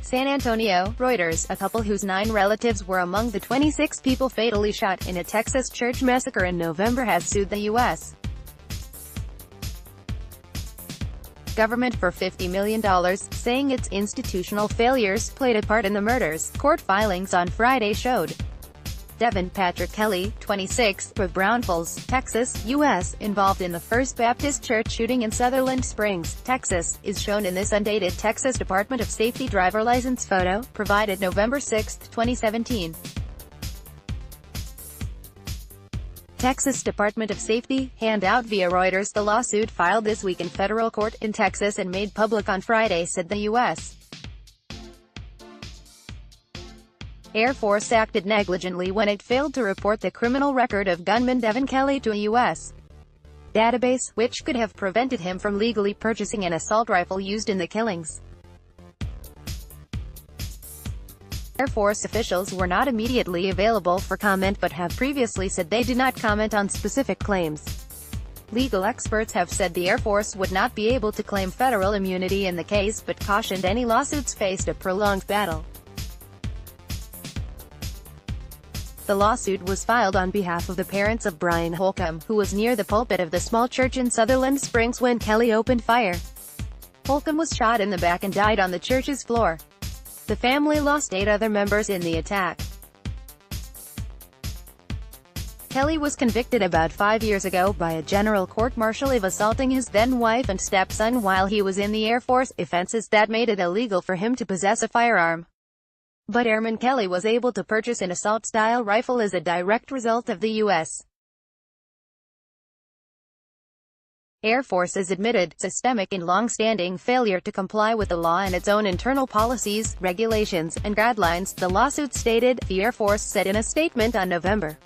San Antonio, Reuters, a couple whose 9 relatives were among the 26 people fatally shot in a Texas church massacre in November has sued the U.S. government for $50 million, saying its institutional failures played a part in the murders. Court filings on Friday showed Devin Patrick Kelly, 26, of Brownfields, Texas, U.S., involved in the First Baptist Church shooting in Sutherland Springs, Texas, is shown in this undated Texas Department of Safety driver license photo, provided November 6, 2017. Texas Department of Safety, handout via Reuters. The lawsuit filed this week in federal court in Texas and made public on Friday said the U.S. Air Force acted negligently when it failed to report the criminal record of gunman Devin Kelly to a U.S. database, which could have prevented him from legally purchasing an assault rifle used in the killings. Air Force officials were not immediately available for comment but have previously said they do not comment on specific claims. Legal experts have said the Air Force would not be able to claim federal immunity in the case but cautioned any lawsuits faced a prolonged battle. The lawsuit was filed on behalf of the parents of Brian Holcomb, who was near the pulpit of the small church in Sutherland Springs when Kelly opened fire. Holcomb was shot in the back and died on the church's floor. The family lost 8 other members in the attack. Kelly was convicted about 5 years ago by a general court-martial of assaulting his then-wife and stepson while he was in the Air Force, offenses that made it illegal for him to possess a firearm. But Airman Kelly was able to purchase an assault-style rifle as a direct result of the U.S. Air Force has admitted systemic and long-standing failure to comply with the law and its own internal policies, regulations, and guidelines, the lawsuit stated. The Air Force said in a statement on November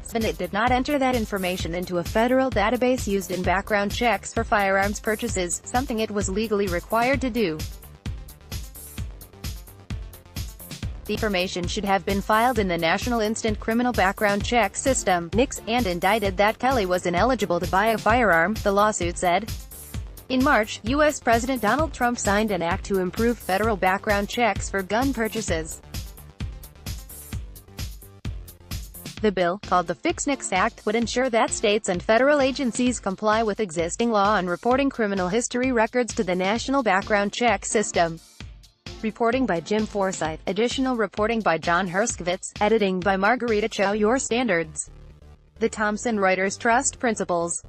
7 it did not enter that information into a federal database used in background checks for firearms purchases, something it was legally required to do. The information should have been filed in the National Instant Criminal Background Check System, NICS, and indicted that Kelly was ineligible to buy a firearm, the lawsuit said. In March, U.S. President Donald Trump signed an act to improve federal background checks for gun purchases. The bill, called the Fix NICS Act, would ensure that states and federal agencies comply with existing law on reporting criminal history records to the National Background Check System. Reporting by Jim Forsyth. Additional reporting by John Herskowitz. Editing by Margarita Cho. Your standards. The Thomson Reuters Trust Principles.